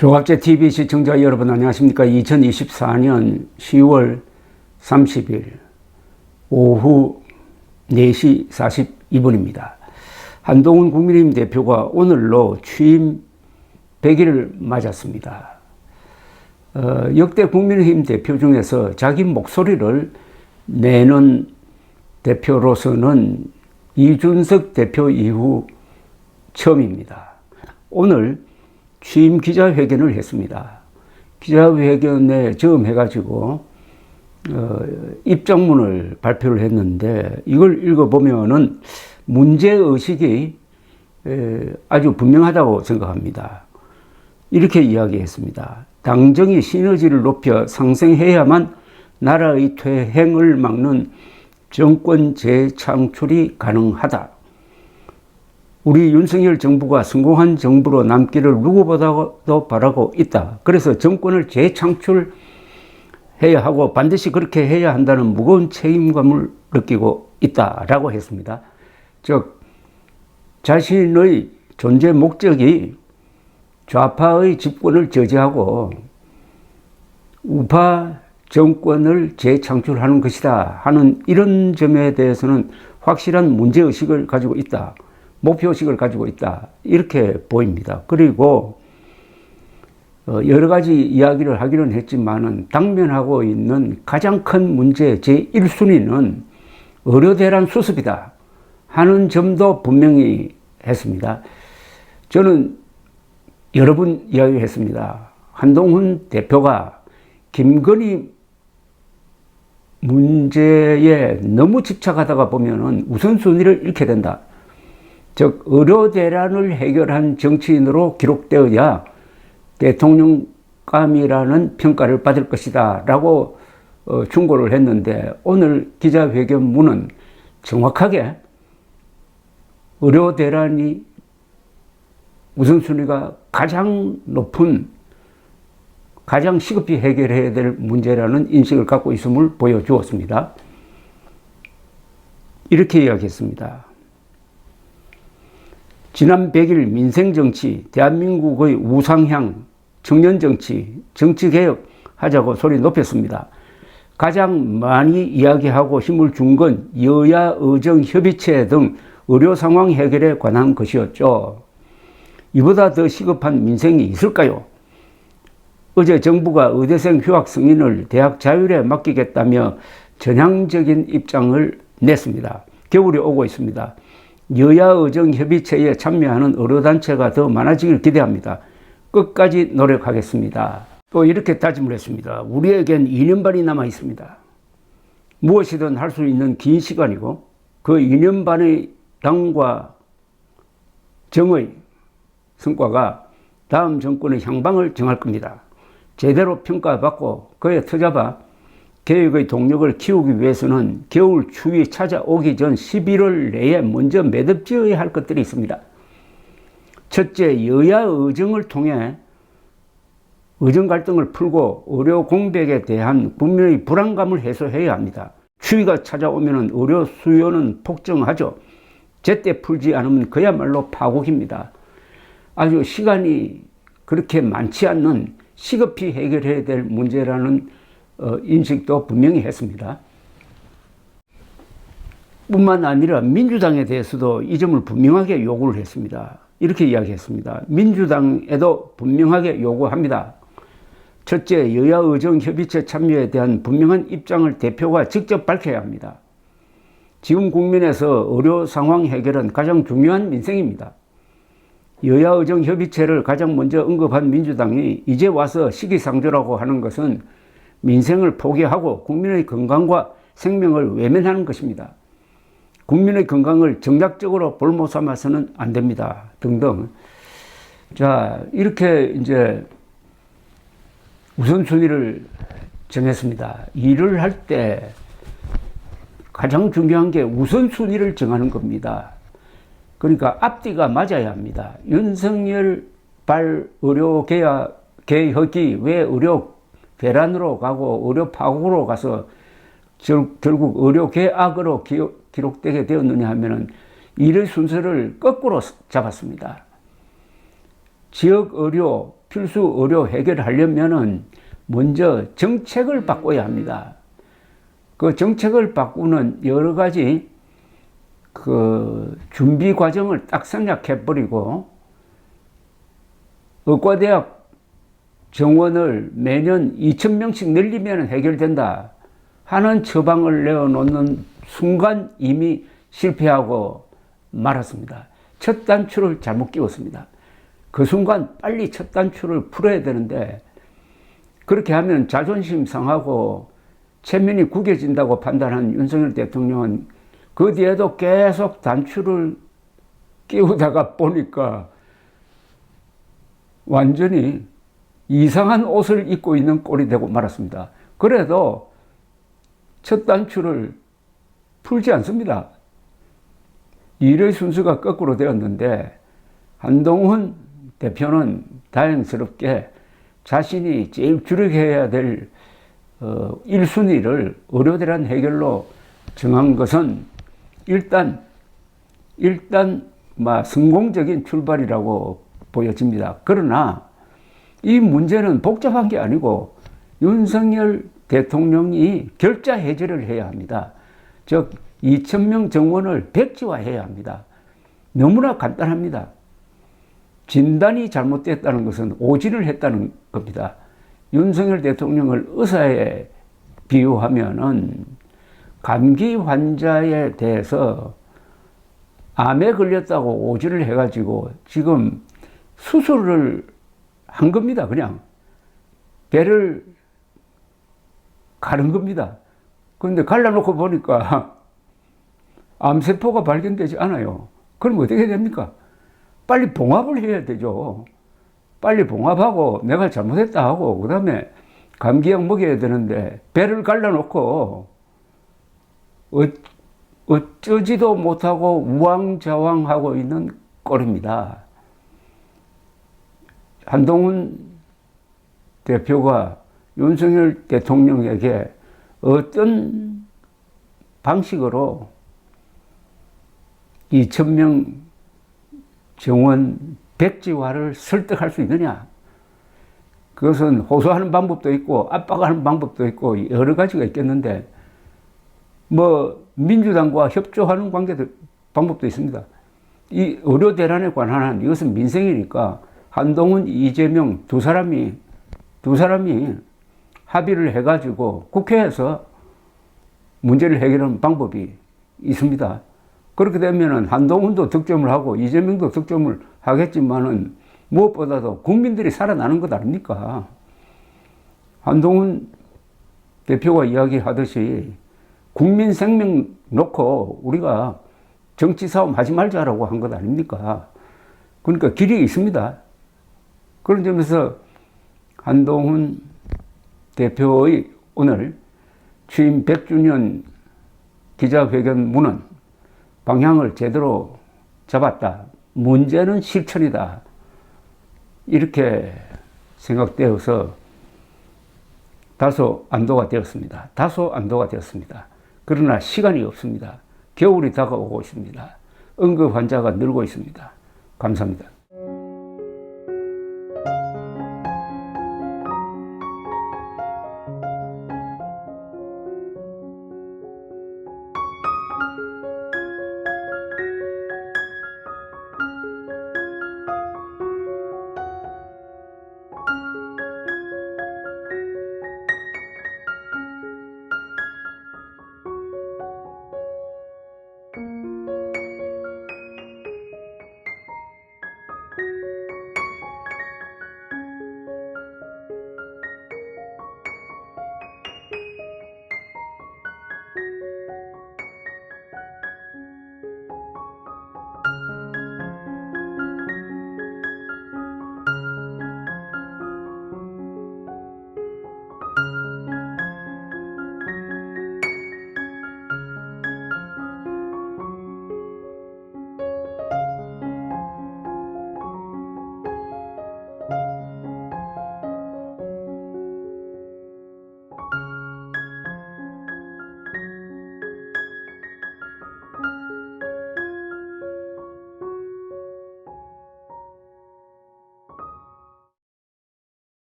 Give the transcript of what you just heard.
조갑제TV 시청자 여러분 안녕하십니까. 2024년 10월 30일 오후 4시 42분입니다. 한동훈 국민의힘 대표가 오늘로 취임 100일을 맞았습니다. 역대 국민의힘 대표 중에서 자기 목소리를 내는 대표로서는 이준석 대표 이후 처음입니다. 오늘 취임 기자회견을 했습니다. 기자회견에 처음 해가지고 입장문을 발표를 했는데 이걸 읽어보면은 문제의식이 아주 분명하다고 생각합니다. 이렇게 이야기했습니다. 당정이 시너지를 높여 상생해야만 나라의 퇴행을 막는 정권 재창출이 가능하다. 우리 윤석열 정부가 성공한 정부로 남기를 누구보다도 바라고 있다. 그래서 정권을 재창출해야 하고 반드시 그렇게 해야 한다는 무거운 책임감을 느끼고 있다라고 했습니다. 즉 자신의 존재 목적이 좌파의 집권을 저지하고 우파 정권을 재창출하는 것이다 하는 이런 점에 대해서는 확실한 문제의식을 가지고 있다. 목표의식을 가지고 있다. 이렇게 보입니다. 그리고 여러 가지 이야기를 하기는 했지만은 당면하고 있는 가장 큰 문제 제1순위는 의료대란 수습이다 하는 점도 분명히 했습니다. 저는 여러 번 이야기했습니다. 한동훈 대표가 김건희 문제에 너무 집착하다가 보면은 우선순위를 잃게 된다. 즉 의료대란을 해결한 정치인으로 기록되어야 대통령감이라는 평가를 받을 것이다 라고 충고를 했는데 오늘 기자회견문은 정확하게 의료대란이 우선순위가 가장 높은 가장 시급히 해결해야 될 문제라는 인식을 갖고 있음을 보여주었습니다. 이렇게 이야기했습니다. 지난 100일 민생정치, 대한민국의 우상향, 청년정치, 정치개혁 하자고 소리 높였습니다. 가장 많이 이야기하고 힘을 준 건 여야 의정협의체 등 의료상황 해결에 관한 것이었죠. 이보다 더 시급한 민생이 있을까요? 어제 정부가 의대생 휴학 승인을 대학 자율에 맡기겠다며 전향적인 입장을 냈습니다. 겨울이 오고 있습니다. 여야의정협의체에 참여하는 의료단체가 더 많아지길 기대합니다. 끝까지 노력하겠습니다. 또 이렇게 다짐을 했습니다. 우리에겐 2년 반이 남아 있습니다. 무엇이든 할 수 있는 긴 시간이고 그 2년 반의 당과 정의 성과가 다음 정권의 향방을 정할 겁니다. 제대로 평가받고 그에 터잡아 개혁의 동력을 키우기 위해서는 겨울 추위 찾아오기 전 11월 내에 먼저 매듭지어야 할 것들이 있습니다. 첫째, 여야 의정을 통해 의정 갈등을 풀고 의료 공백에 대한 국민의 불안감을 해소해야 합니다. 추위가 찾아오면 의료 수요는 폭증하죠. 제때 풀지 않으면 그야말로 파국입니다. 아주 시간이 그렇게 많지 않는 시급히 해결해야 될 문제라는 인식도 분명히 했습니다. 뿐만 아니라 민주당에 대해서도 이 점을 분명하게 요구를 했습니다. 이렇게 이야기했습니다. 민주당에도 분명하게 요구합니다. 첫째, 여야의정협의체 참여에 대한 분명한 입장을 대표가 직접 밝혀야 합니다. 지금 국면에서 의료 상황 해결은 가장 중요한 민생입니다. 여야의정협의체를 가장 먼저 언급한 민주당이 이제 와서 시기상조라고 하는 것은 민생을 포기하고 국민의 건강과 생명을 외면하는 것입니다. 국민의 건강을 정략적으로 볼모 삼아서는 안 됩니다. 등등. 자, 이렇게 이제 우선순위를 정했습니다. 일을 할 때 가장 중요한 게 우선순위를 정하는 겁니다. 그러니까 앞뒤가 맞아야 합니다. 윤석열 발 의료 개혁이 왜 의료 대란으로 가고 의료 파국으로 가서 결국 의료 개악으로 기록되게 되었느냐 하면은 일의 순서를 거꾸로 잡았습니다. 지역 의료, 필수 의료 해결하려면은 먼저 정책을 바꿔야 합니다. 그 정책을 바꾸는 여러 가지 그 준비 과정을 딱 생략해버리고 의과대학 정원을 매년 2,000명씩 늘리면 해결된다 하는 처방을 내어놓는 순간 이미 실패하고 말았습니다. 첫 단추를 잘못 끼웠습니다. 그 순간 빨리 첫 단추를 풀어야 되는데 그렇게 하면 자존심 상하고 체면이 구겨진다고 판단한 윤석열 대통령은 그 뒤에도 계속 단추를 끼우다가 보니까 완전히 이상한 옷을 입고 있는 꼴이 되고 말았습니다. 그래도 첫 단추를 풀지 않습니다. 일의 순서가 거꾸로 되었는데 한동훈 대표는 다행스럽게 자신이 제일 주력해야 될 1순위를 의료대란 해결로 정한 것은 일단 성공적인 출발이라고 보여집니다. 그러나 이 문제는 복잡한 게 아니고 윤석열 대통령이 결자 해제를 해야 합니다. 즉 2,000명 정원을 백지화해야 합니다. 너무나 간단합니다. 진단이 잘못됐다는 것은 오진을 했다는 겁니다. 윤석열 대통령을 의사에 비유하면은 감기 환자에 대해서 암에 걸렸다고 오진을 해가지고 지금 수술을 한 겁니다. 그냥 배를 가른 겁니다. 그런데 갈라놓고 보니까 암세포가 발견되지 않아요. 그럼 어떻게 됩니까? 빨리 봉합을 해야 되죠. 빨리 봉합하고 내가 잘못했다 하고 그 다음에 감기약 먹여야 되는데 배를 갈라놓고 어쩌지도 못하고 우왕좌왕하고 있는 꼴입니다. 한동훈 대표가 윤석열 대통령에게 어떤 방식으로 2,000명 정원 백지화를 설득할 수 있느냐? 그것은 호소하는 방법도 있고 압박하는 방법도 있고 여러 가지가 있겠는데 뭐 민주당과 협조하는 방법도 있습니다. 이 의료 대란에 관한 한 이것은 민생이니까 한동훈, 이재명 두 사람이 합의를 해가지고 국회에서 문제를 해결하는 방법이 있습니다. 그렇게 되면은 한동훈도 득점을 하고 이재명도 득점을 하겠지만은 무엇보다도 국민들이 살아나는 것 아닙니까? 한동훈 대표가 이야기하듯이 국민 생명 놓고 우리가 정치 싸움 하지 말자라고 한 것 아닙니까? 그러니까 길이 있습니다. 그런 점에서 한동훈 대표의 오늘 취임 100주년 기자회견문은 방향을 제대로 잡았다. 문제는 실천이다. 이렇게 생각되어서 다소 안도가 되었습니다. 그러나 시간이 없습니다. 겨울이 다가오고 있습니다. 응급 환자가 늘고 있습니다. 감사합니다.